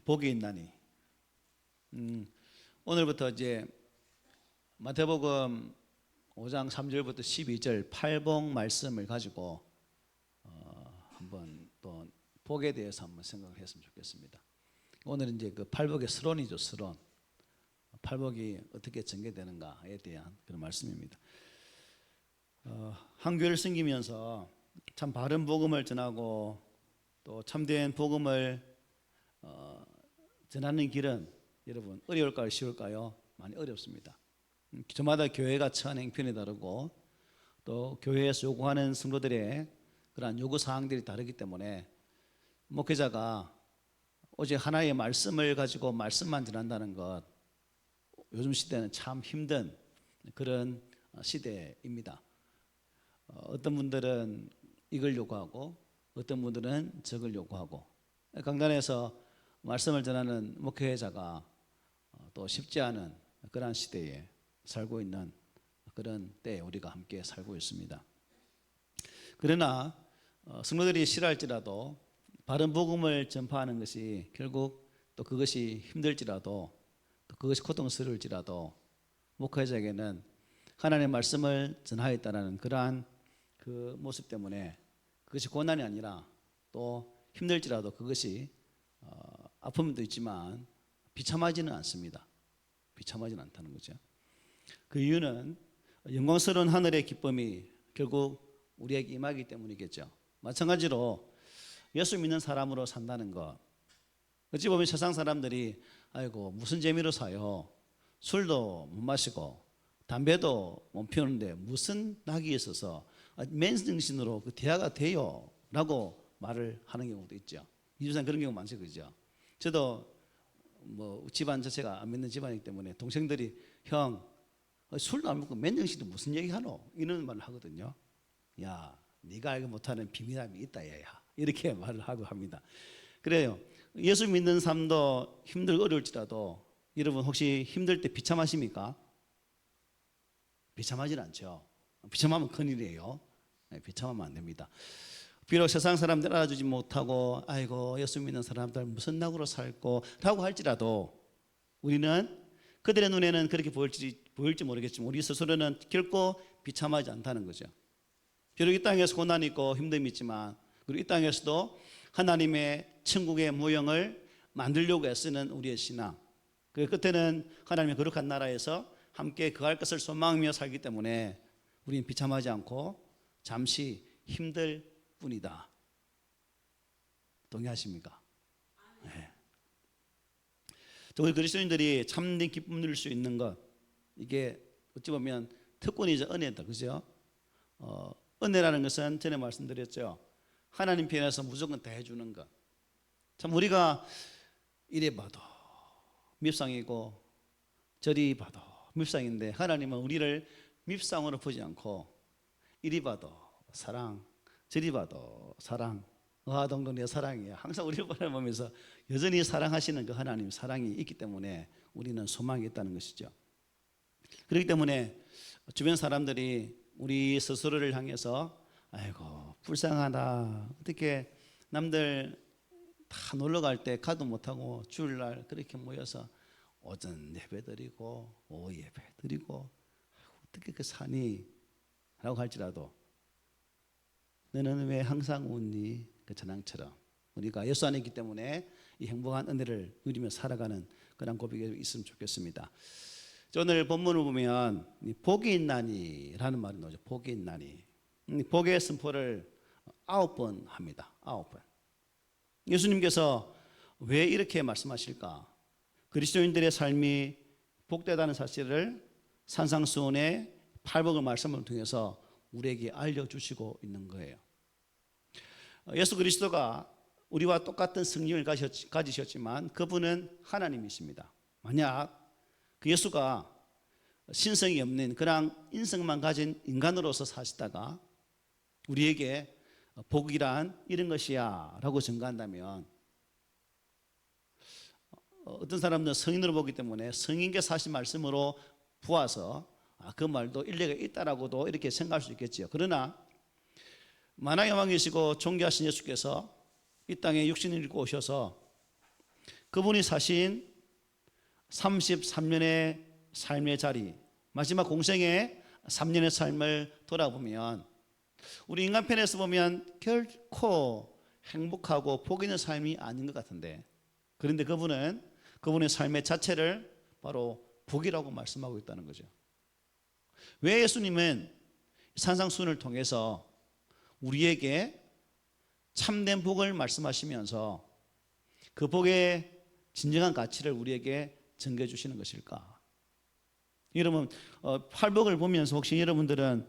복이 있나니. 오늘부터 이제 마태복음 5장 3절부터 12절 팔복 말씀을 가지고 한번 또 복에 대해서 한번 생각을 했으면 좋겠습니다. 오늘은 이제 그 팔복의 서론이죠, 서론. 팔복이 어떻게 전개되는가에 대한 그런 말씀입니다. 한 교회를 섬기면서 참 바른 복음을 전하고 또 참된 복음을 전하는 길은 여러분 어려울까요, 쉬울까요? 많이 어렵습니다. 저마다 교회가 처한 행편이 다르고 또 교회에서 요구하는 성도들의 그러한 요구 사항들이 다르기 때문에 목회자가 오직 하나의 말씀을 가지고 말씀만 전한다는 것, 요즘 시대는 참 힘든 그런 시대입니다. 어떤 분들은 이걸 요구하고 어떤 분들은 저걸 요구하고, 강단에서 말씀을 전하는 목회자가 또 쉽지 않은 그러한 시대에 살고 있는 그런 때에 우리가 함께 살고 있습니다. 그러나 성도들이 싫어할지라도 바른 복음을 전파하는 것이 결국 또 그것이 힘들지라도 또 그것이 고통스러울지라도 목회자에게는 하나님의 말씀을 전하였다는 그러한 그 모습 때문에 그것이 고난이 아니라 또 힘들지라도 그것이 아픔도 있지만 비참하지는 않습니다. 비참하지는 않다는 거죠. 그 이유는 영광스러운 하늘의 기쁨이 결국 우리에게 임하기 때문이겠죠. 마찬가지로 예수 믿는 사람으로 산다는 것, 어찌 보면 세상 사람들이 아이고 무슨 재미로 사요, 술도 못 마시고 담배도 못 피우는데 무슨 낙이 있어서 맨정신으로 그 대화가 돼요 라고 말을 하는 경우도 있죠. 이주산 그런 경우 많죠, 그죠? 저도 뭐 집안 자체가 안 믿는 집안이기 때문에 동생들이 형 술도 안 먹고 맨정신도 무슨 얘기 하노? 이런 말을 하거든요. 야, 네가 알고 못하는 비밀함이 있다 얘야, 이렇게 말을 하고 합니다. 그래요. 예수 믿는 삶도 힘들고 어려울지라도 여러분 혹시 힘들 때 비참하십니까? 비참하진 않죠. 비참하면 큰일이에요. 비참하면 안 됩니다. 비록 세상 사람들 알아주지 못하고 아이고 예수 믿는 사람들 무슨 낙으로 살고 라고 할지라도 우리는 그들의 눈에는 그렇게 보일지 모르겠지만 우리 스스로는 결코 비참하지 않다는 거죠. 비록 이 땅에서 고난이 있고 힘듦이 있지만 그리고 이 땅에서도 하나님의 천국의 모형을 만들려고 애쓰는 우리의 신앙, 그 끝에는 하나님의 거룩한 나라에서 함께 거할 것을 소망하며 살기 때문에 우리는 비참하지 않고 잠시 힘들 뿐이다. 동의하십니까? 네. 우리 그리스도인들이 참된 기쁨을 누릴 수 있는 것, 이게 어찌 보면 특권이자 은혜다, 그죠? 은혜라는 것은 전에 말씀드렸죠. 하나님 편에서 무조건 다 해주는 것. 참 우리가 이래 봐도 밉상이고 저리 봐도 밉상인데 하나님은 우리를 밉상으로 보지 않고 이리 봐도 사랑, 저리 봐도 사랑, 어하동도 내 사랑이야. 항상 우리를 바라보면서 여전히 사랑하시는 그 하나님 사랑이 있기 때문에 우리는 소망이 있다는 것이죠. 그렇기 때문에 주변 사람들이 우리 스스로를 향해서 아이고 불쌍하다, 어떻게 남들 다 놀러 갈 때 가도 못하고 주일날 그렇게 모여서 오전 예배 드리고 오후 예배 드리고 어떻게 그 사니? 라고 할지라도 너는 왜 항상 웃니? 그 전황처럼 우리가 예수 안에 있기 때문에 이 행복한 은혜를 누리며 살아가는 그런 고백이 있으면 좋겠습니다. 오늘 본문을 보면 복이 있나니 라는 말이 나오죠. 복이 있나니. 복의 선포를 9번 합니다. 9번. 예수님께서 왜 이렇게 말씀하실까? 그리스도인들의 삶이 복되다는 사실을 산상수훈의 팔복의 말씀을 통해서 우리에게 알려주시고 있는 거예요. 예수 그리스도가 우리와 똑같은 성령을 가지셨지만 그분은 하나님이십니다. 만약 그 예수가 신성이 없는 그냥 인성만 가진 인간으로서 사시다가 우리에게 복이란 이런 것이야 라고 전가한다면 어떤 사람들은 성인으로 보기 때문에 성인께 사신 말씀으로 부어서 그 말도 일리가 있다라고도 이렇게 생각할 수 있겠죠. 그러나 만왕의 왕이시고 존귀하신 예수께서 이 땅에 육신을 입고 오셔서 그분이 사신 33년의 삶의 자리, 마지막 공생의 3년의 삶을 돌아보면 우리 인간편에서 보면 결코 행복하고 복 있는 삶이 아닌 것 같은데, 그런데 그분은 그분의 삶의 자체를 바로 복이라고 말씀하고 있다는 거죠. 왜 예수님은 산상수훈을 통해서 우리에게 참된 복을 말씀하시면서 그 복의 진정한 가치를 우리에게 전개해 주시는 것일까? 여러분, 팔복을 보면서 혹시 여러분들은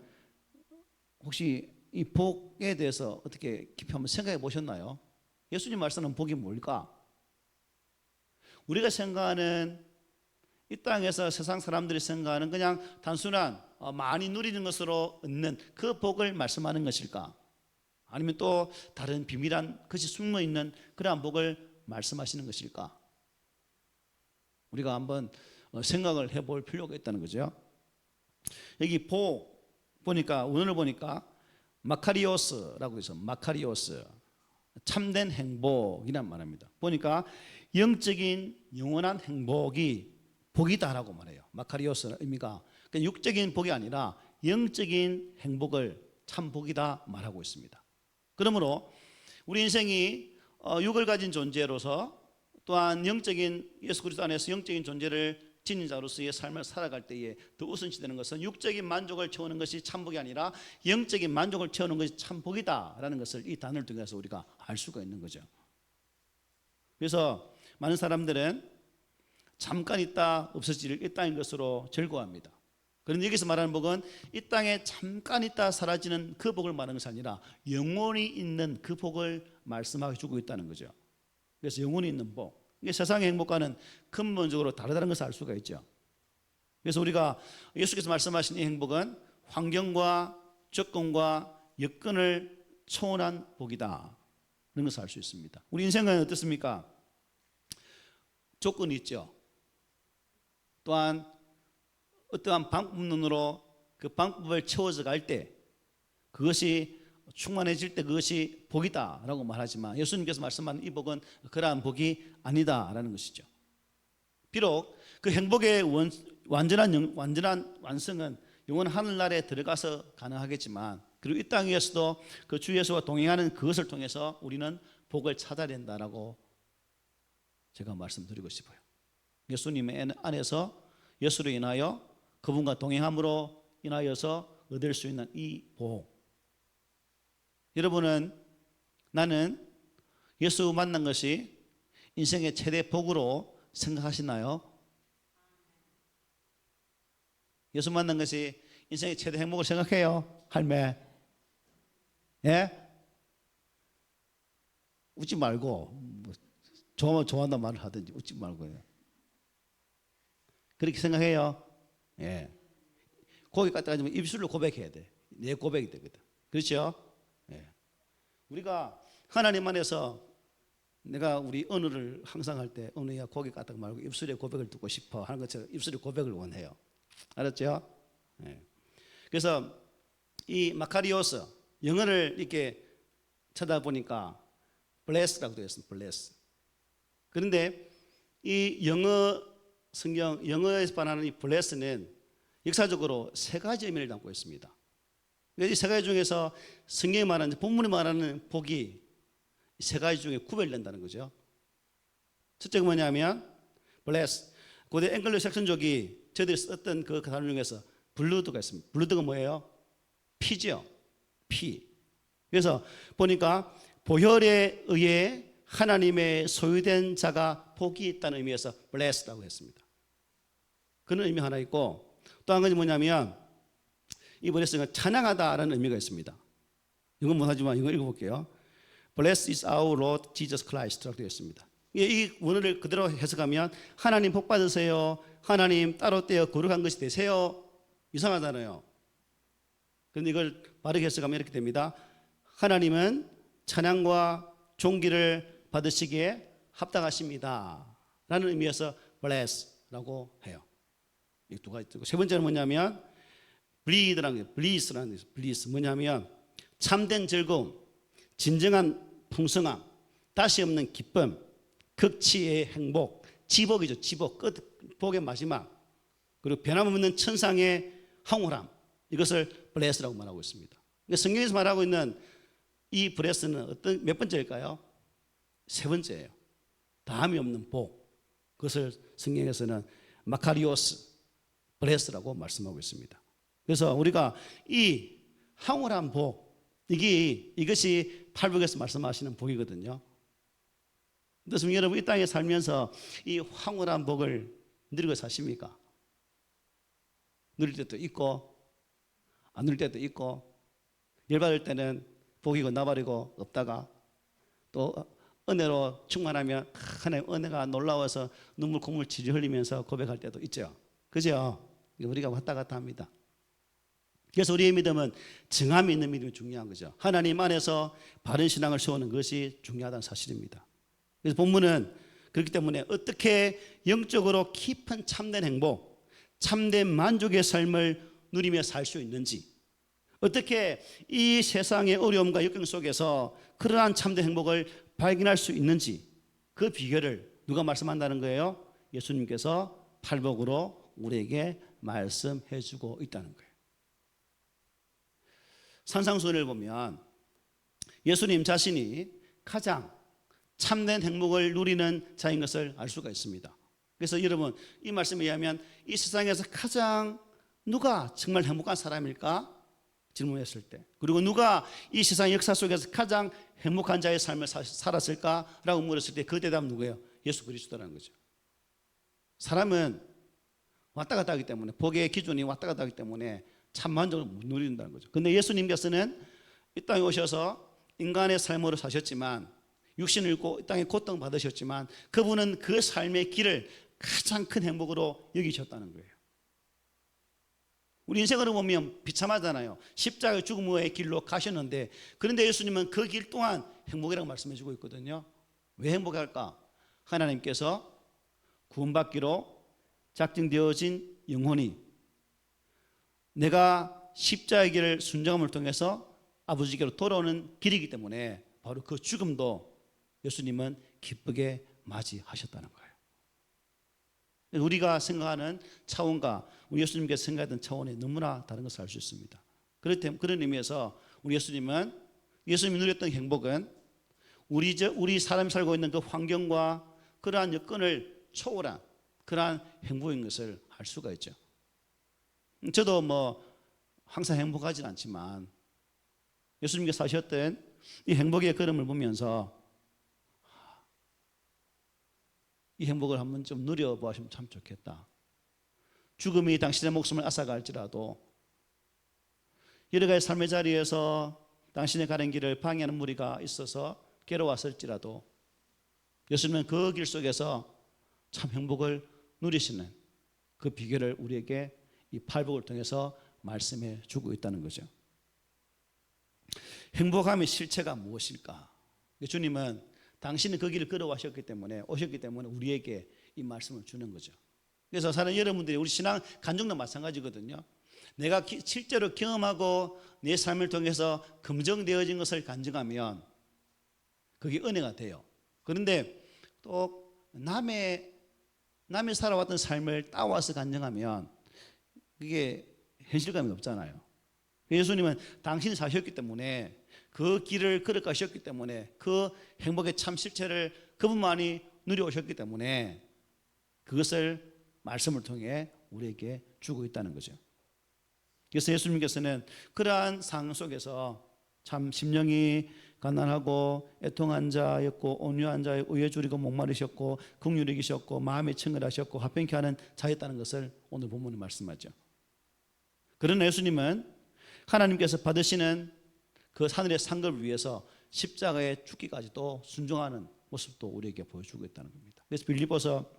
혹시 이 복에 대해서 어떻게 깊이 한번 생각해 보셨나요? 예수님 말씀하는 복이 뭘까? 우리가 생각하는, 이 땅에서 세상 사람들이 생각하는 그냥 단순한 많이 누리는 것으로 얻는 그 복을 말씀하는 것일까? 아니면 또 다른 비밀한 것이 숨어 있는 그러한 복을 말씀하시는 것일까? 우리가 한번 생각을 해볼 필요가 있다는 거죠. 여기 복 보니까, 원어를 보니까 마카리오스라고 해서 마카리오스, 참된 행복이란 말입니다. 보니까 영적인 영원한 행복이 복이다라고 말해요. 마카리오스는 의미가 그러니까 육적인 복이 아니라 영적인 행복을 참 복이다 말하고 있습니다. 그러므로 우리 인생이 육을 가진 존재로서 또한 영적인 예수 그리스도 안에서 영적인 존재를 지닌 자로서의 삶을 살아갈 때에 더 우선시되는 것은 육적인 만족을 채우는 것이 참복이 아니라 영적인 만족을 채우는 것이 참복이다라는 것을 이 단어를 통해서 우리가 알 수가 있는 거죠. 그래서 많은 사람들은 잠깐 있다 없어질 이 땅인 것으로 즐거워합니다. 그런데 여기서 말하는 복은 이 땅에 잠깐 있다 사라지는 그 복을 말하는 것이 아니라 영원히 있는 그 복을 말씀하게 주고 있다는 거죠. 그래서 영원히 있는 복, 이게 세상의 행복과는 근본적으로 다르다는 것을 알 수가 있죠. 그래서 우리가 예수께서 말씀하신 이 행복은 환경과 조건과 여건을 초월한 복이다 이런 것을 알 수 있습니다. 우리 인생은 어떻습니까? 조건이 있죠. 또한 어떠한 방법론으로 그 방법을 채워져 갈 때 그것이 충만해질 때 그것이 복이다라고 말하지만 예수님께서 말씀하는 이 복은 그러한 복이 아니다라는 것이죠. 비록 그 행복의 완전한 완성은 영원 하늘나라에 들어가서 가능하겠지만, 그리고 이 땅 위에서도 그 주 예수와 동행하는 그것을 통해서 우리는 복을 찾아야 된다라고 제가 말씀드리고 싶어요. 예수님 안에서 예수로 인하여 그분과 동행함으로 인하여서 얻을 수 있는 이 복, 여러분은 나는 예수 만난 것이 인생의 최대 복으로 생각하시나요? 예수 만난 것이 인생의 최대 행복을 생각해요? 할매? 예? 웃지 말고 좋아한다는 말을 하든지 웃지 말고요. 그렇게 생각해요? 예. 고개 까딱하지만 입술로 고백해야 돼. 내 고백이 되거든. 그렇죠? 예. 우리가 하나님 안에서 내가 우리 언어를 항상 할 때 언어야 고개 까딱 말고 입술에 고백을 듣고 싶어 하는 것처럼 입술에 고백을 원해요. 알았죠? 예. 그래서 이 마카리오스 영어를 이렇게 찾아보니까 bless라고 되어 있습니다. bless. 그런데 이 영어 성경 영어에서 반하는 이 bless는 역사적으로 세 가지 의미를 담고 있습니다. 이 세 가지 중에서 성경이 말하는 본문이 말하는 복이 세 가지 중에 구별된다는 거죠. 첫째가 뭐냐면 bless. 고대 앵글로 색선족이 저들이 썼던 그 단어 중에서 블루드가 있습니다. 블루드가 뭐예요? 피죠. 피. 그래서 보니까 보혈에 의해 하나님의 소유된 자가 복이 있다는 의미에서 blessed라고 했습니다. 그런 의미 하나 있고, 또 한 가지 뭐냐면 이 blessed가 찬양하다라는 의미가 있습니다. 이건 못하지만 이거 읽어볼게요. Blessed is our Lord Jesus Christ라고 되어 있습니다. 이 원어를 그대로 해석하면 하나님 복 받으세요, 하나님 따로 떼어 거룩한 것이 되세요. 이상하잖아요. 그런데 이걸 바르게 해석하면 이렇게 됩니다. 하나님은 찬양과 존귀를 받으시기에 합당하십니다 라는 의미에서 bless라고 해요. 이 두 가지. 세 번째는 뭐냐면 bless라는 bliss 뭐냐면 참된 즐거움, 진정한 풍성함, 다시 없는 기쁨, 극치의 행복, 지복이죠. 지복, 끝 복의 마지막. 그리고 변함없는 천상의 황홀함, 이것을 블레스라고 말하고 있습니다. 성경에서 말하고 있는 이 블레스는 어떤 몇 번째일까요? 세 번째예요. 다함이 없는 복. 그것을 성경에서는 마카리오스 블레스라고 말씀하고 있습니다. 그래서 우리가 이 황홀한 복, 이것이 팔복에서 말씀하시는 복이거든요. 그래서 여러분 이 땅에 살면서 이 황홀한 복을 누리고 사십니까? 누릴 때도 있고 안 누릴 때도 있고, 열받을 때는 복이고 나발이고 없다가, 또 은혜로 충만하면 하나님 은혜가 놀라워서 눈물 콧물 질질 흘리면서 고백할 때도 있죠. 그죠? 우리가 왔다 갔다 합니다. 그래서 우리의 믿음은 정함이 있는 믿음이 중요한 거죠. 하나님 안에서 바른 신앙을 세우는 것이 중요하다는 사실입니다. 그래서 본문은 그렇기 때문에 어떻게 영적으로 깊은 참된 행복, 참된 만족의 삶을 누리며 살 수 있는지, 어떻게 이 세상의 어려움과 역경 속에서 그러한 참된 행복을 발견할 수 있는지, 그 비결을 누가 말씀한다는 거예요? 예수님께서 팔복으로 우리에게 말씀해 주고 있다는 거예요. 산상수훈을 보면 예수님 자신이 가장 참된 행복을 누리는 자인 것을 알 수가 있습니다. 그래서 여러분, 이 말씀에 의하면 이 세상에서 가장 누가 정말 행복한 사람일까? 질문했을 때, 그리고 누가 이 세상 역사 속에서 가장 행복한 자의 삶을 살았을까라고 물었을 때 그 대답은 누구예요? 예수 그리스도라는 거죠. 사람은 왔다 갔다 하기 때문에, 복의 기준이 왔다 갔다 하기 때문에 참 만족을 못 누린다는 거죠. 근데 예수님께서는 이 땅에 오셔서 인간의 삶으로 사셨지만, 육신을 입고 이 땅에 고통 받으셨지만, 그분은 그 삶의 길을 가장 큰 행복으로 여기셨다는 거예요. 우리 인생으로 보면 비참하잖아요. 십자가의 죽음의 길로 가셨는데, 그런데 예수님은 그 길 또한 행복이라고 말씀해 주고 있거든요. 왜 행복할까? 하나님께서 구원받기로 작정되어진 영혼이 내가 십자가의 길을 순종함을 통해서 아버지께로 돌아오는 길이기 때문에, 바로 그 죽음도 예수님은 기쁘게 맞이하셨다는 거예요. 우리가 생각하는 차원과 우리 예수님께서 생각했던 차원이 너무나 다른 것을 알 수 있습니다. 그런 의미에서 우리 예수님이 누렸던 행복은 우리 사람이 살고 있는 그 환경과 그러한 여건을 초월한 그러한 행복인 것을 알 수가 있죠. 저도 항상 행복하진 않지만 예수님께서 사셨던 이 행복의 걸음을 보면서 이 행복을 한번 좀 누려보시면 참 좋겠다. 죽음이 당신의 목숨을 앗아갈지라도, 여러 가지 삶의 자리에서 당신의 가는 길을 방해하는 무리가 있어서 괴로웠을지라도, 예수님은 그 길 속에서 참 행복을 누리시는 그 비결을 우리에게 이 팔복을 통해서 말씀해 주고 있다는 거죠. 행복함의 실체가 무엇일까? 주님은 당신은 그 길을 걸어오셨기 때문에 우리에게 이 말씀을 주는 거죠. 그래서 사는 여러분들이, 우리 신앙 간증도 마찬가지거든요. 내가 실제로 경험하고 내 삶을 통해서 검증되어진 것을 간증하면 그게 은혜가 돼요. 그런데 또 남이 살아왔던 삶을 따와서 간증하면 그게 현실감이 없잖아요. 예수님은 당신이 사셨기 때문에, 그 길을 걸어가셨기 때문에, 그 행복의 참 실체를 그분만이 누려오셨기 때문에 그것을 말씀을 통해 우리에게 주고 있다는 거죠. 그래서 예수님께서는 그러한 상황 속에서 참 심령이 가난하고 애통한 자였고, 온유한 자의 의에 줄이고 목마르셨고, 긍휼히 계셨고, 마음이 청결하셨고, 화평케 하는 자였다는 것을 오늘 본문에 말씀하죠. 그러나 예수님은 하나님께서 받으시는 그 하늘의 상급을 위해서 십자가에 죽기까지도 순종하는 모습도 우리에게 보여주고 있다는 겁니다. 그래서 빌립보서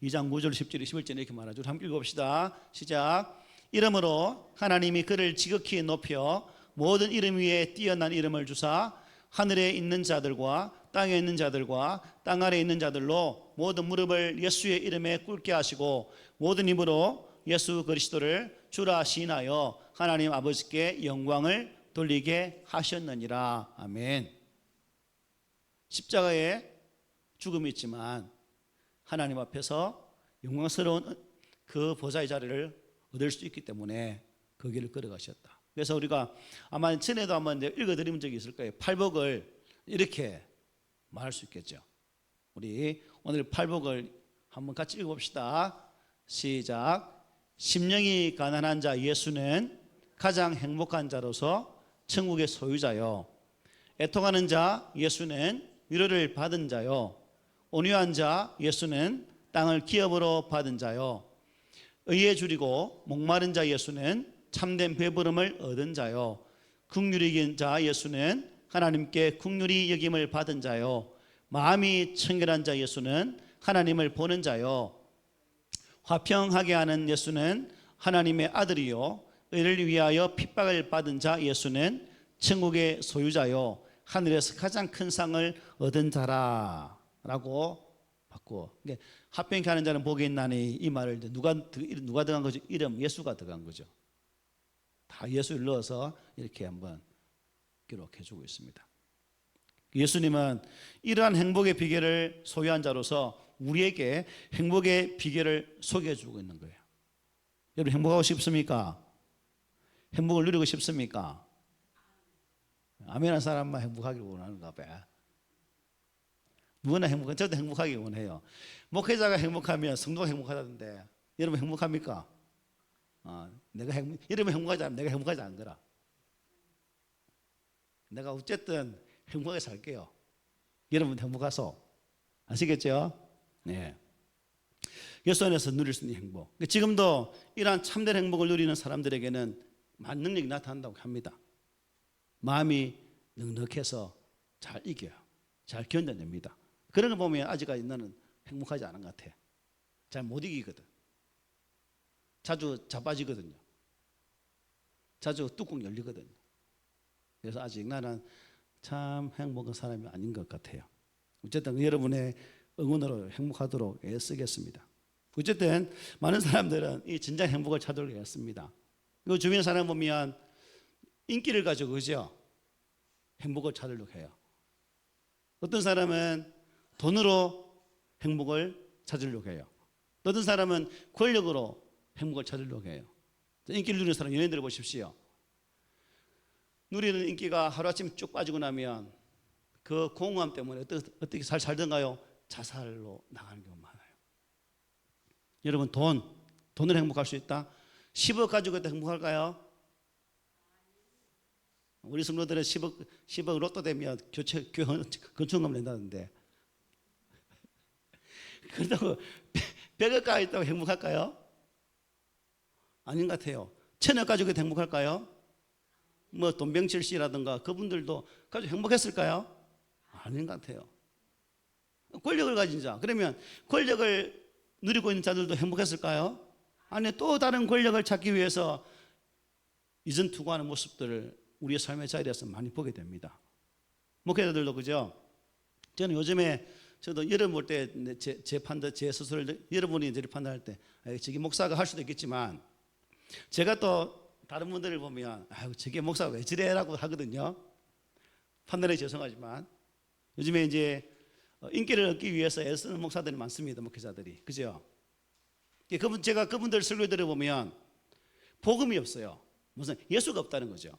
2장 9절 10절 11절 이렇게 말하죠. 함께 읽어봅시다. 시작. 이러므로 하나님이 그를 지극히 높여 모든 이름 위에 뛰어난 이름을 주사 하늘에 있는 자들과 땅에 있는 자들과 땅 아래에 있는 자들로 모든 무릎을 예수의 이름에 꿇게 하시고 모든 입으로 예수 그리스도를 주라 시인하여 하나님 아버지께 영광을 돌리게 하셨느니라. 아멘. 십자가에 죽음이 있지만 하나님 앞에서 영광스러운 그 보좌의 자리를 얻을 수 있기 때문에 그 길을 걸어가셨다. 그래서 우리가 아마 전에도 한번 읽어드린 적이 있을 거예요. 팔복을 이렇게 말할 수 있겠죠. 우리 오늘 팔복을 한번 같이 읽어봅시다. 시작. 심령이 가난한 자 예수는 가장 행복한 자로서 천국의 소유자요. 애통하는 자 예수는 위로를 받은 자요. 온유한 자 예수는 땅을 기업으로 받은 자요. 의에 줄이고 목마른 자 예수는 참된 배부름을 얻은 자요. 긍휼히 여긴 자 예수는 하나님께 긍휼히 여김을 받은 자요. 마음이 청결한 자 예수는 하나님을 보는 자요. 화평하게 하는 예수는 하나님의 아들이요. 의를 위하여 핍박을 받은 자 예수는 천국의 소유자요. 하늘에서 가장 큰 상을 얻은 자라라고 받고, 화평케 하는 자는 복이 있나니 이 말을 누가 들어간 거죠? 이름 예수가 들어간 거죠. 다 예수를 넣어서 이렇게 한번 기록해 주고 있습니다. 예수님은 이러한 행복의 비결을 소유한 자로서 우리에게 행복의 비결을 소개해 주고 있는 거예요. 여러분 행복하고 싶습니까? 행복을 누리고 싶습니까? 아멘한 사람만 행복하기를 원하는가 봐요. 누구나 행복한, 저도 행복하기 원해요. 목회자가 행복하면 성도가 행복하다는데 여러분 행복합니까? 여러분 행복하지 않으면 내가 행복하지 않은 거라. 내가 어쨌든 행복하게 살게요. 여러분 행복하소. 아시겠죠? 네. 예수 안에서 누릴 수 있는 행복. 지금도 이러한 참된 행복을 누리는 사람들에게는 많은 능력이 나타난다고 합니다. 마음이 넉넉해서 잘 이겨요. 잘 견뎌냅니다. 그런 거 보면 아직까지 나는 행복하지 않은 것 같아. 잘 못 이기거든. 자주 자빠지거든요. 자주 뚜껑 열리거든요. 그래서 아직 나는 참 행복한 사람이 아닌 것 같아요. 어쨌든 여러분의 응원으로 행복하도록 애쓰겠습니다. 어쨌든 많은 사람들은 이 진짜 행복을 찾으려고 했습니다. 그 주변 사람 보면 인기를 가지고 그죠? 행복을 찾으려고 해요. 어떤 사람은 돈으로 행복을 찾으려고 해요. 어떤 사람은 권력으로 행복을 찾으려고 해요. 인기를 누리는 사람 연예인들 보십시오. 누리는 인기가 하루아침에 쭉 빠지고 나면 그 공허함 때문에 어떻게 살던가요? 자살로 나가는 경우가 많아요. 여러분 돈으로 행복할 수 있다? 10억 가지고 행복할까요? 우리 성도들은 10억 로또 되면 교회 건축금 낸다는데 그렇다고 100억 있다고 행복할까요? 아닌 것 같아요. 1000억 가지고 행복할까요? 뭐 돈병철 씨라든가 그분들도 가지고 행복했을까요? 아닌 것 같아요. 권력을 가진 자, 그러면 권력을 누리고 있는 자들도 행복했을까요? 아니, 또 다른 권력을 찾기 위해서 이전 투구하는 모습들을 우리의 삶의 자리에서 많이 보게 됩니다. 목회자들도 그죠? 저는 요즘에 저도 여러분 볼 때 제 스스로를 여러분이 판단할 때 저게 목사가 할 수도 있겠지만 제가 또 다른 분들을 보면 저게 목사가 왜 저래라고 하거든요. 판단에 죄송하지만 요즘에 이제 인기를 얻기 위해서 애쓰는 목사들이 많습니다. 목회자들이. 그죠? 제가 그분들 설교 들어보면 복음이 없어요. 무슨 예수가 없다는 거죠.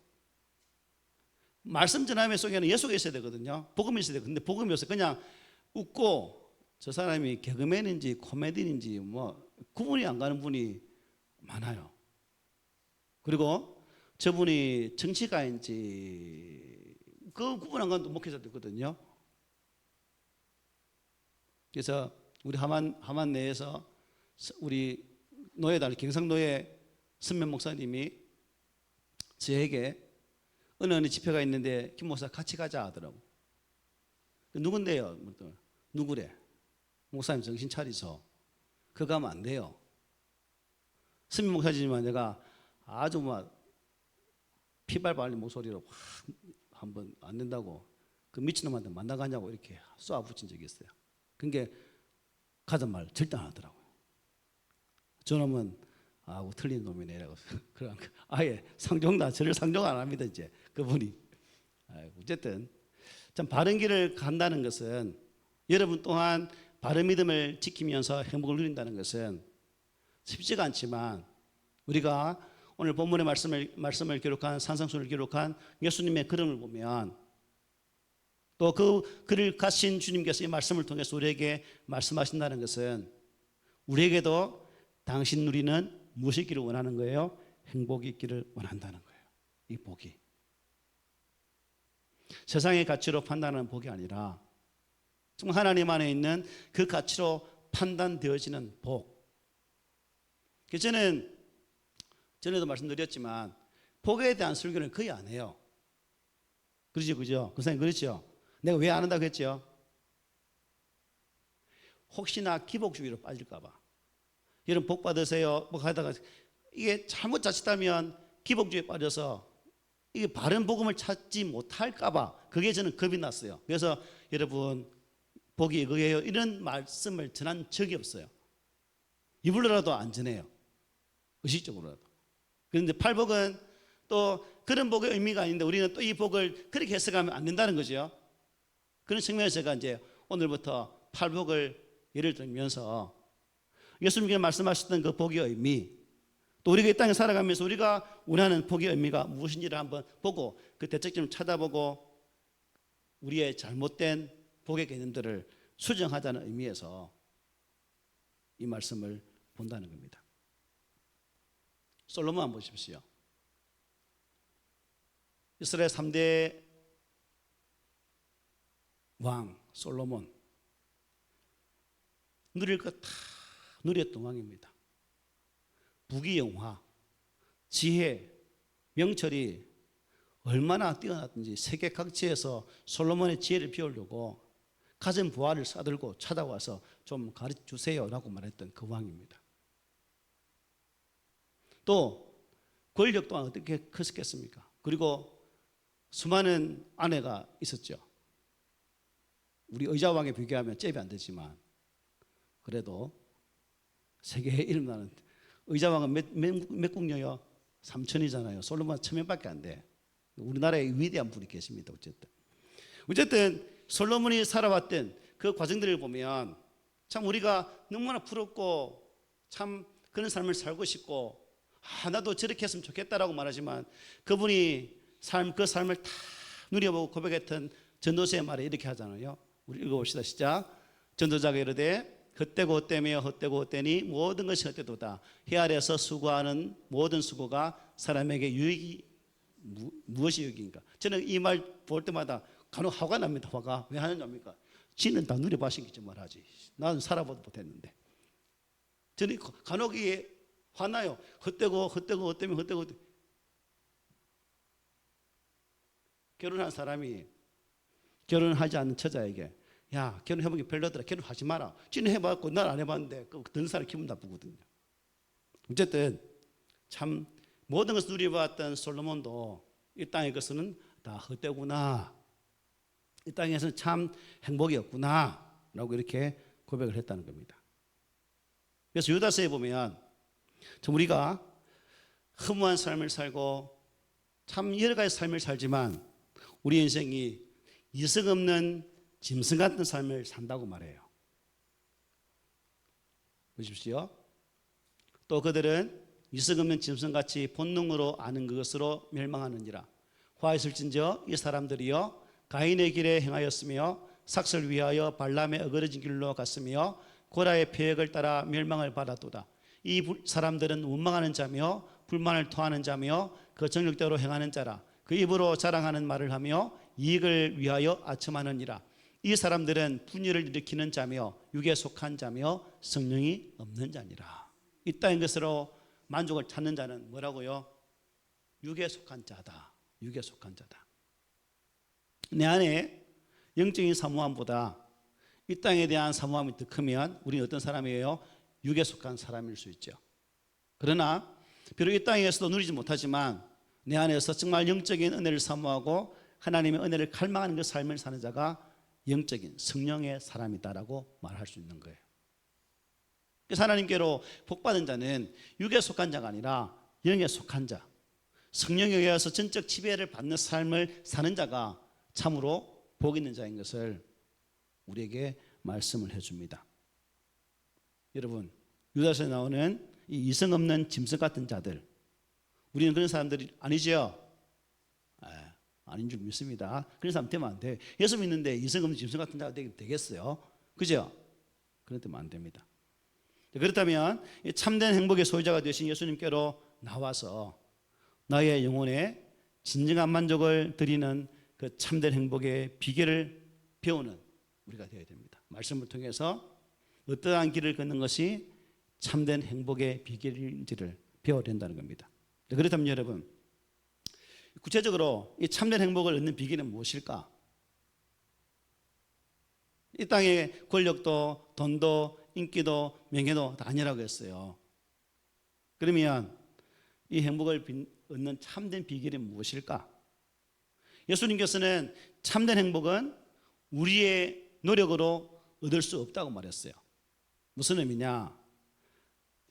말씀 전함의 속에는 예수가 있어야 되거든요. 복음이 있어야 되거든요. 근데 복음이 없어요. 그냥 웃고 저 사람이 개그맨인지 코미디인지 뭐 구분이 안 가는 분이 많아요. 그리고 저분이 정치가인지 그 구분 안 가는 목회자도 있거든요. 그래서 우리 하만 내에서 우리 노예단 경상노예 선면 목사님이 저에게 어느 집회가 있는데 김 목사 같이 가자 하더라고. 누군데요? 누구래? 목사님 정신 차리소. 그거 가면 안 돼요. 선면 목사지만 내가 아주 막 피발발린 목소리로 한번 안 된다고 그 미친놈한테 만나가냐고 이렇게 쏘아붙인 적이 있어요. 그게 가던 말 절대 안 하더라고요. 저놈은 틀린 놈이네라고 아예 저를 상종 안 합니다. 이제 그분이 어쨌든 참 바른 길을 간다는 것은 여러분 또한 바른 믿음을 지키면서 행복을 누린다는 것은 쉽지가 않지만 우리가 오늘 본문의 말씀을 기록한 산상수를 기록한 예수님의 걸음을 보면 또 그 글을 가신 주님께서 이 말씀을 통해서 우리에게 말씀하신다는 것은 우리에게도 당신 누리는 무엇이 있기를 원하는 거예요? 행복이 있기를 원한다는 거예요. 이 복이 세상의 가치로 판단하는 복이 아니라 정말 하나님 안에 있는 그 가치로 판단되어지는 복. 저는 전에도 말씀드렸지만 복에 대한 설교는 거의 안 해요. 그러죠, 그죠? 그 선생님 그렇죠? 내가 왜 안 한다고 했죠? 혹시나 기복주의로 빠질까 봐. 여러분 복 받으세요. 뭐 하다가 이게 잘못 자칫하면 기복주의에 빠져서 이게 바른 복음을 찾지 못할까 봐. 그게 저는 겁이 났어요. 그래서 여러분 복이 이거예요. 이런 말씀을 전한 적이 없어요. 이불로라도 안 전해요. 의식적으로라도. 그런데 팔복은 또 그런 복의 의미가 아닌데 우리는 또 이 복을 그렇게 해석하면 안 된다는 거죠. 그런 측면에서 제가 이제 오늘부터 팔복을 예를 들면서 예수님께서 말씀하셨던 그 복의 의미, 또 우리가 이 땅에 살아가면서 우리가 원하는 복의 의미가 무엇인지를 한번 보고 그 대책점을 찾아보고 우리의 잘못된 복의 개념들을 수정하자는 의미에서 이 말씀을 본다는 겁니다. 솔로몬 한번 보십시오. 이스라엘 3대 왕 솔로몬 누릴 것 다 누렸던 왕입니다. 부귀영화, 지혜, 명철이 얼마나 뛰어났든지 세계 각지에서 솔로몬의 지혜를 배우려고 가진 부하를 싸들고 찾아와서 좀 가르쳐 주세요라고 말했던 그 왕입니다. 또 권력 또한 어떻게 컸겠습니까? 그리고 수많은 아내가 있었죠. 우리 의자왕에 비교하면 잽이 안 되지만 그래도 세계에 이름나는 의자왕은 몇 국녀요? 3천이잖아요. 솔로몬 1,000명밖에 안 돼. 우리나라에 위대한 분이 계십니다. 어쨌든 솔로몬이 살아왔던 그 과정들을 보면 참 우리가 너무나 부럽고 참 그런 삶을 살고 싶고 나도 저렇게 했으면 좋겠다라고 말하지만 그분이 그 삶을 다 누려보고 고백했던 전도서의 말에 이렇게 하잖아요. 우리 읽어봅시다. 시작. 전도자가 이르되 헛되고 헛되며 헛되고 헛되니 모든 것이 헛되도다. 해 아래서 수고하는 모든 수고가 사람에게 유익이 무엇이 유익인가? 저는 이 말 볼 때마다 간혹 화가 납니다. 화가 왜 하느냐입니까? 지는 다 누려봤으니까 말하지. 나는 살아보도 못했는데. 저는 간혹 이게 화나요. 헛되고 헛되고 헛되며 헛되고 헛되고. 결혼한 사람이 결혼하지 않는 처자에게 야 결혼해보는 게 별로더라. 결혼하지 마라. 지는 해봤고 난 안 해봤는데 듣는 사람 기분 나쁘거든요. 어쨌든 참 모든 것을 누려봤던 솔로몬도 이 땅의 것은 다 헛되구나. 이 땅에서는 참 행복이 없구나 라고 이렇게 고백을 했다는 겁니다. 그래서 유다서에 보면 참 우리가 허무한 삶을 살고 참 여러 가지 삶을 살지만 우리 인생이 이성 없는 짐승 같은 삶을 산다고 말해요. 보십시오. 또 그들은 이성 없는 짐승같이 본능으로 아는 그것으로 멸망하느니라. 화 있을진저 이 사람들이여 가인의 길에 행하였으며 삭설 위하여 발람의 어그러진 길로 갔으며 고라의 표획을 따라 멸망을 받았도다. 이 사람들은 원망하는 자며 불만을 토하는 자며 그 정욕대로 행하는 자라. 그 입으로 자랑하는 말을 하며 이익을 위하여 아첨하느니라. 이 사람들은 분열을 일으키는 자며 육에 속한 자며 성령이 없는 자니라. 이 땅의 것으로 만족을 찾는 자는 뭐라고요? 육에 속한 자다. 육에 속한 자다. 내 안에 영적인 사모함보다 이 땅에 대한 사모함이 더 크면 우리는 어떤 사람이에요? 육에 속한 사람일 수 있죠. 그러나 비록 이 땅에서도 누리지 못하지만 내 안에서 정말 영적인 은혜를 사모하고 하나님의 은혜를 갈망하는 그 삶을 사는 자가 영적인 성령의 사람이다라고 말할 수 있는 거예요. 그래서 하나님께로 복받은 자는 육에 속한 자가 아니라 영에 속한 자, 성령에 의해서 전적 지배를 받는 삶을 사는 자가 참으로 복 있는 자인 것을 우리에게 말씀을 해줍니다. 여러분, 유다서에 나오는 이 이성 없는 짐승 같은 자들, 우리는 그런 사람들이 아니죠? 아닌 줄 믿습니다. 그런 사람 되면 안 돼요. 예수 믿는데 이성 없는 짐승 같은 자가 되겠어요? 그죠? 그런 데면 안 됩니다. 그렇다면 참된 행복의 소유자가 되신 예수님께로 나와서 나의 영혼에 진정한 만족을 드리는 그 참된 행복의 비결을 배우는 우리가 되어야 됩니다. 말씀을 통해서 어떠한 길을 걷는 것이 참된 행복의 비결인지를 배워야 된다는 겁니다. 그렇다면 여러분, 구체적으로 이 참된 행복을 얻는 비결은 무엇일까? 이 땅의 권력도 돈도 인기도 명예도 다 아니라고 했어요. 그러면 이 행복을 얻는 참된 비결이 무엇일까? 예수님께서는 참된 행복은 우리의 노력으로 얻을 수 없다고 말했어요. 무슨 의미냐?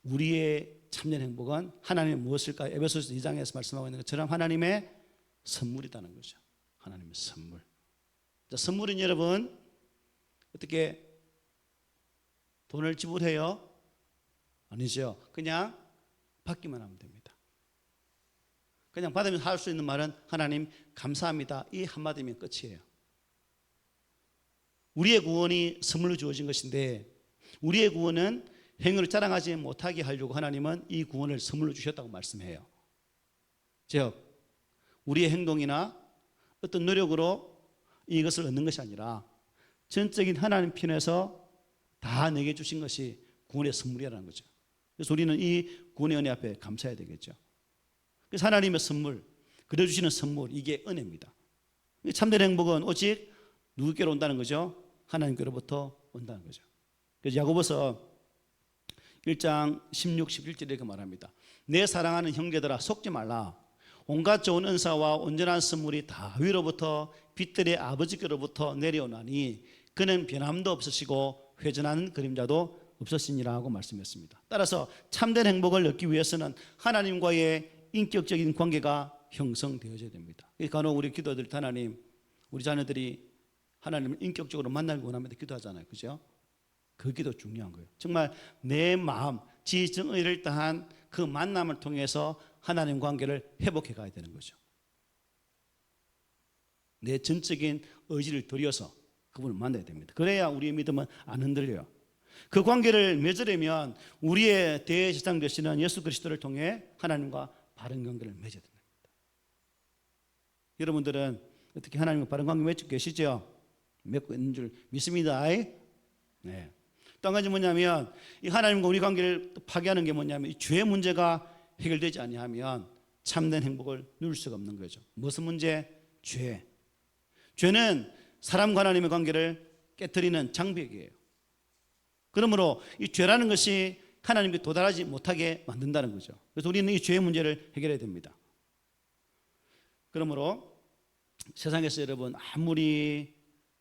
우리의 참된 행복은 하나님의 무엇일까? 에베소서 2장에서 말씀하고 있는 것처럼 하나님의 선물이라는 거죠. 하나님의 선물. 자, 선물은 여러분 어떻게 돈을 지불해요? 아니죠. 그냥 받기만 하면 됩니다. 그냥 받으면 할 수 있는 말은 하나님 감사합니다. 이 한마디면 끝이에요. 우리의 구원이 선물로 주어진 것인데 우리의 구원은 행위를 자랑하지 못하게 하려고 하나님은 이 구원을 선물로 주셨다고 말씀해요. 즉 우리의 행동이나 어떤 노력으로 이것을 얻는 것이 아니라 전적인 하나님 편에서 다 내게 주신 것이 구원의 선물이라는 거죠. 그래서 우리는 이 구원의 은혜 앞에 감사해야 되겠죠. 그래서 하나님의 선물, 그려주시는 선물, 이게 은혜입니다. 참된 행복은 오직 누구께로 온다는 거죠? 하나님께로부터 온다는 거죠. 그래서 야고보서 1장 16, 11절에 이렇게 말합니다. 내 사랑하는 형제들아 속지 말라. 온갖 좋은 은사와 온전한 선물이 다 위로부터 빛들의 아버지께로부터 내려오나니 그는 변함도 없으시고 회전하는 그림자도 없으시니라 하고 말씀했습니다. 따라서 참된 행복을 얻기 위해서는 하나님과의 인격적인 관계가 형성되어져야 됩니다. 간혹 우리 기도드릴 때 하나님, 우리 자녀들이 하나님을 인격적으로 만나기 원하면서 기도하잖아요. 그죠? 그 기도 중요한 거예요. 정말 내 마음, 지정의를 다한 그 만남을 통해서 하나님 관계를 회복해 가야 되는 거죠. 내 전적인 의지를 들여서 그분을 만나야 됩니다. 그래야 우리의 믿음은 안 흔들려요. 그 관계를 맺으려면 우리의 대제사장 되시는 예수 그리스도를 통해 하나님과 바른 관계를 맺어야 됩니다. 여러분들은 어떻게 하나님과 바른 관계 맺고 계시죠? 맺고 있는 줄 믿습니다. 네. 또 한 가지 뭐냐면 이 하나님과 우리 관계를 파괴하는 게 뭐냐면 이 죄의 문제가 해결되지 아니하면 참된 행복을 누릴 수가 없는 거죠. 무슨 문제? 죄. 죄는 사람과 하나님의 관계를 깨뜨리는 장벽이에요. 그러므로 이 죄라는 것이 하나님께 도달하지 못하게 만든다는 거죠. 그래서 우리는 이 죄의 문제를 해결해야 됩니다. 그러므로 세상에서 여러분 아무리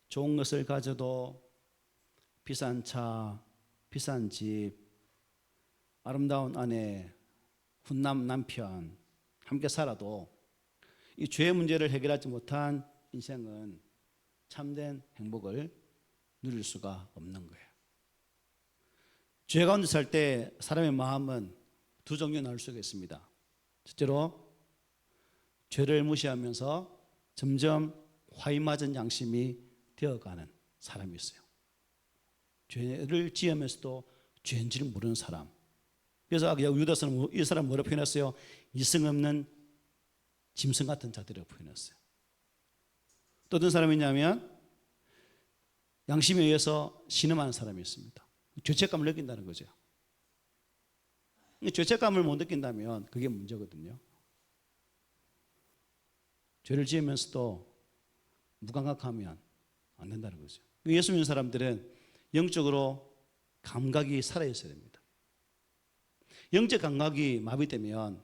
좋은 것을 가져도 비싼 차, 비싼 집, 아름다운 아내, 훈남 남편 함께 살아도 이 죄의 문제를 해결하지 못한 인생은 참된 행복을 누릴 수가 없는 거예요. 죄 가운데 살 때 사람의 마음은 두 종류 나눌 수가 있습니다. 첫째로 죄를 무시하면서 점점 화이 맞은 양심이 되어가는 사람이 있어요. 죄를 지으면서도 죄인 줄 모르는 사람. 그래서 유다서는 이 사람 뭐라고 표현했어요? 이성 없는 짐승 같은 자들이라고 표현했어요. 또 어떤 사람이냐면 양심에 의해서 신음하는 사람이 있습니다. 죄책감을 느낀다는 거죠. 죄책감을 못 느낀다면 그게 문제거든요. 죄를 지으면서도 무감각하면 안 된다는 거죠. 예수 믿는 사람들은 영적으로 감각이 살아있어야 됩니다. 영적 감각이 마비되면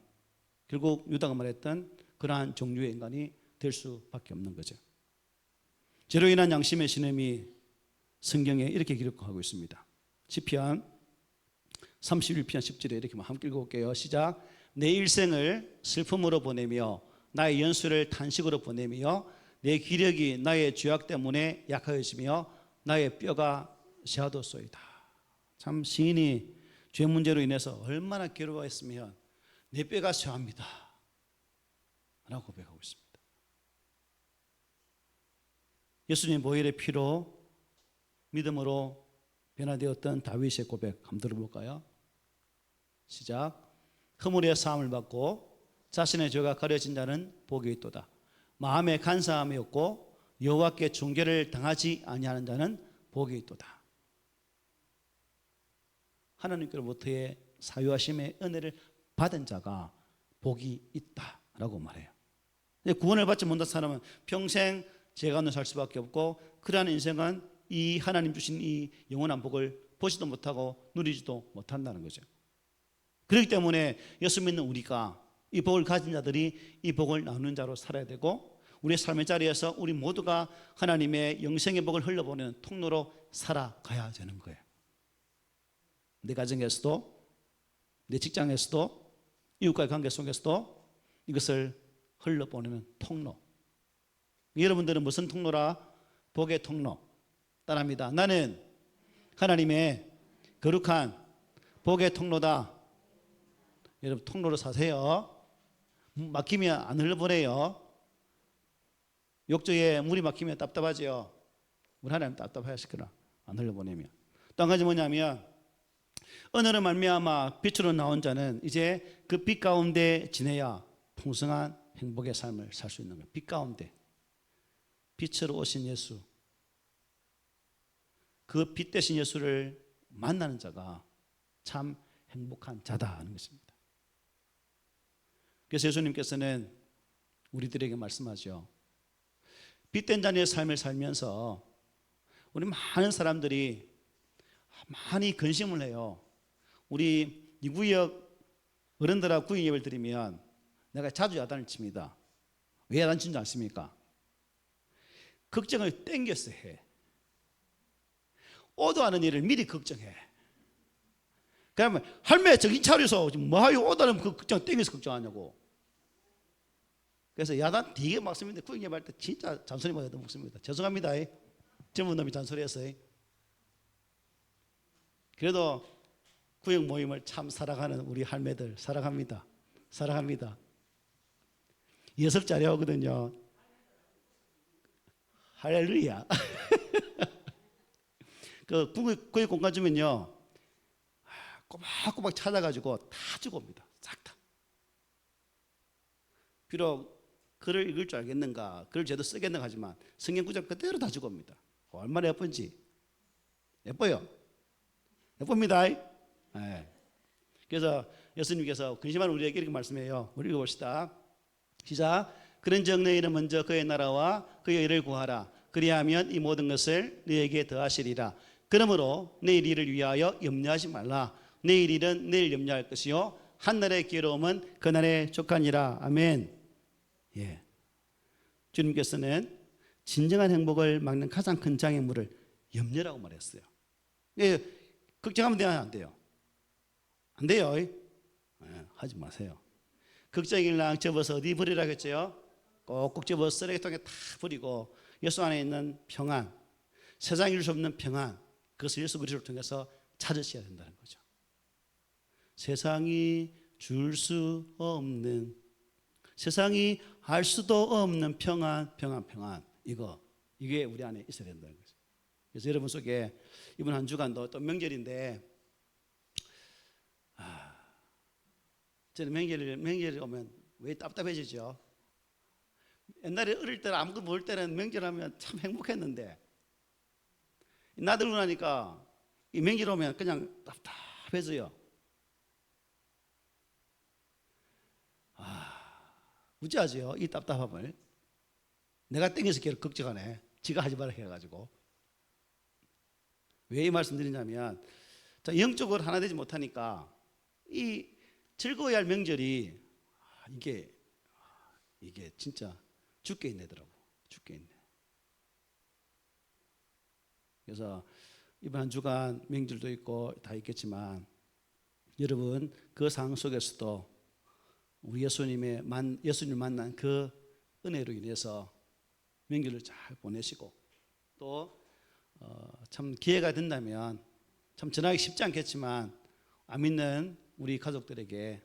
결국 유다가 말했던 그러한 종류의 인간이 될 수밖에 없는 거죠. 죄로 인한 양심의 신음이 성경에 이렇게 기록하고 있습니다. 시편 31편 10절에 이렇게 함께 읽어볼게요. 시작. 내 일생을 슬픔으로 보내며 나의 연수를 탄식으로 보내며 내 기력이 나의 죄악 때문에 약하여지며 나의 뼈가 시하도소이다. 참 시인이 죄 문제로 인해서 얼마나 괴로워했으면 내 뼈가 쇠합니다 라고 고백하고 있습니다. 예수님 보혈의 피로 믿음으로 변화되었던 다윗의 고백 한번 들어볼까요? 시작. 허물의 사함을 받고 자신의 죄가 가려진 자는 복이 있도다. 마음에 간사함이 없고 여호와께 중죄를 당하지 아니하는 자는 복이 있도다. 하나님께로부터의 사유하심의 은혜를 받은 자가 복이 있다라고 말해요. 구원을 받지 못한 사람은 평생 죄 가운데 살 수밖에 없고 그러한 인생은 이 하나님 주신 이 영원한 복을 보지도 못하고 누리지도 못한다는 거죠. 그렇기 때문에 예수 믿는 우리가 이 복을 가진 자들이 이 복을 나누는 자로 살아야 되고 우리의 삶의 자리에서 우리 모두가 하나님의 영생의 복을 흘려보내는 통로로 살아가야 되는 거예요. 내 가정에서도 내 직장에서도 이웃과의 관계 속에서도 이것을 흘려보내는 통로. 여러분들은 무슨 통로라? 복의 통로. 따라합니다. 나는 하나님의 거룩한 복의 통로다. 여러분 통로로 사세요. 막히면 안 흘려보내요. 욕조에 물이 막히면 답답하죠. 우리 하나님 답답하시거나 안 흘려보내면. 또 한 가지 뭐냐면 언어로 말미암아 빛으로 나온 자는 이제 그 빛 가운데 지내야 풍성한 행복의 삶을 살 수 있는 거예요. 빛 가운데 빛으로 오신 예수, 그 빛 대신 예수를 만나는 자가 참 행복한 자다 하는 것입니다. 그래서 예수님께서는 우리들에게 말씀하죠. 빛된 자녀의 삶을 살면서 우리 많은 사람들이 많이 근심을 해요. 우리 이 구역 어른들하고 구역 예배를 드리면 내가 자주 야단을 칩니다. 왜 야단 치는 줄 아십니까? 걱정을 땡겨서 해. 오도 않은 일을 미리 걱정해. 그러면 할매 정신 차려서 뭐하요? 오도 않은 그 걱정 땡겨서 걱정하냐고. 그래서 야단 되게 막습니다. 구역 예배할 때 진짜 잔소리 많이 먹습니다. 죄송합니다. 젊은 놈이 잔소리했어요. 그래도 구역 모임을 참 사랑하는 우리 할매들 사랑합니다. 사랑합니다. 예습 잘해오거든요. 할렐루야. 그 구역 공간 주면요 꼬박꼬박 찾아가지고 다 주고 옵니다. 싹 다. 비록 글을 읽을 줄 알겠는가, 글을 제대로 쓰겠는가 하지만 성경 구절 그대로 다 주고 옵니다. 얼마나 예쁜지. 예뻐요. 예쁩니다. 네. 그래서 예수님께서 근심하는 우리에게 이렇게 말씀해요. 우리 읽어봅시다. 시작. 그런즉 너희는 먼저 그의 나라와 그의 의를 구하라. 그리하면 이 모든 것을 너희에게 더하시리라. 그러므로 내일 일을 위하여 염려하지 말라. 내일 일은 내일 염려할 것이요 한날의 괴로움은 그날의 족하니라. 아멘. 예. 주님께서는 진정한 행복을 막는 가장 큰 장애물을 염려라고 말했어요. 예, 걱정하면 돼요, 안 돼요? 안 돼요. 예, 하지 마세요. 걱정일랑 접어서 어디 버리라고 했죠? 꼭꼭 접어서 쓰레기통에 다 버리고 예수 안에 있는 평안, 세상이 줄 수 없는 평안, 그것을 예수 그리스도를 통해서 찾으셔야 된다는 거죠. 세상이 줄 수 없는, 세상이 알 수도 없는 평안, 평안, 평안. 이게 우리 안에 있어야 된다는 거죠. 그래서 여러분 속에 이번 한 주간도 또 명절인데, 저는 명절이 오면 왜 답답해지죠? 옛날에 어릴 때는 아무것도 모를 때는 명절하면 참 행복했는데 나들고 나니까 이 명절 오면 그냥 답답해져요. 무지하죠, 이 답답함을. 내가 땡겨서 계속 걱정하네. 지가 하지 말라 해가지고. 왜 이 말씀 드리냐면, 영적으로 하나 되지 못하니까 이 즐거워야 할 명절이 이게 진짜 죽게 있네더라고. 죽게 있네. 그래서 이번 한 주간 명절도 있고 다 있겠지만 여러분 그 상황 속에서도 우리 예수님을 만난 그 은혜로 인해서 명절을 잘 보내시고 또 참 기회가 된다면 참 전하기 쉽지 않겠지만 안 믿는 우리 가족들에게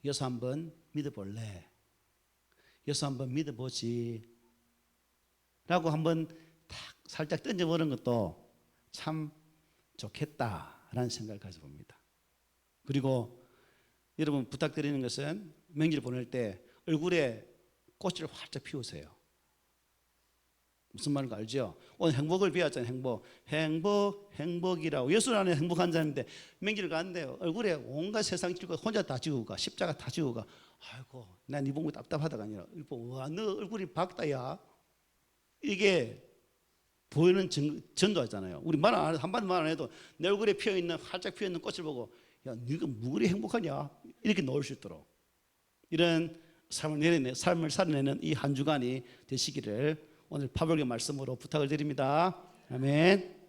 예수 한번 믿어볼래? 예수 한번 믿어보지? 라고 한번 탁 살짝 던져보는 것도 참 좋겠다라는 생각을 가져봅니다. 그리고 여러분 부탁드리는 것은 명절 보낼 때 얼굴에 꽃을 활짝 피우세요. 무슨 말인지 알죠? 오늘 행복을 배웠잖아요. 행복이라고. 예수 안에 행복한 자인데 명절 가는데 얼굴에 온갖 세상 짓고 혼자 다 지우고 가. 십자가 다 지우고 가. 아이고 난 이 보고 답답하다가 아니라 와, 너 얼굴이 밝다야. 이게 보이는 전도하잖아요. 우리 말 안 해도 한마디 말 안 해도 내 얼굴에 피어있는 활짝 피어있는 꽃을 보고 야 네가 뭐 그리 행복하냐 이렇게 놓을 수 있도록 이런 삶을 살아내는 이 한 주간이 되시기를 오늘 파벌의 말씀으로 부탁을 드립니다. 아멘.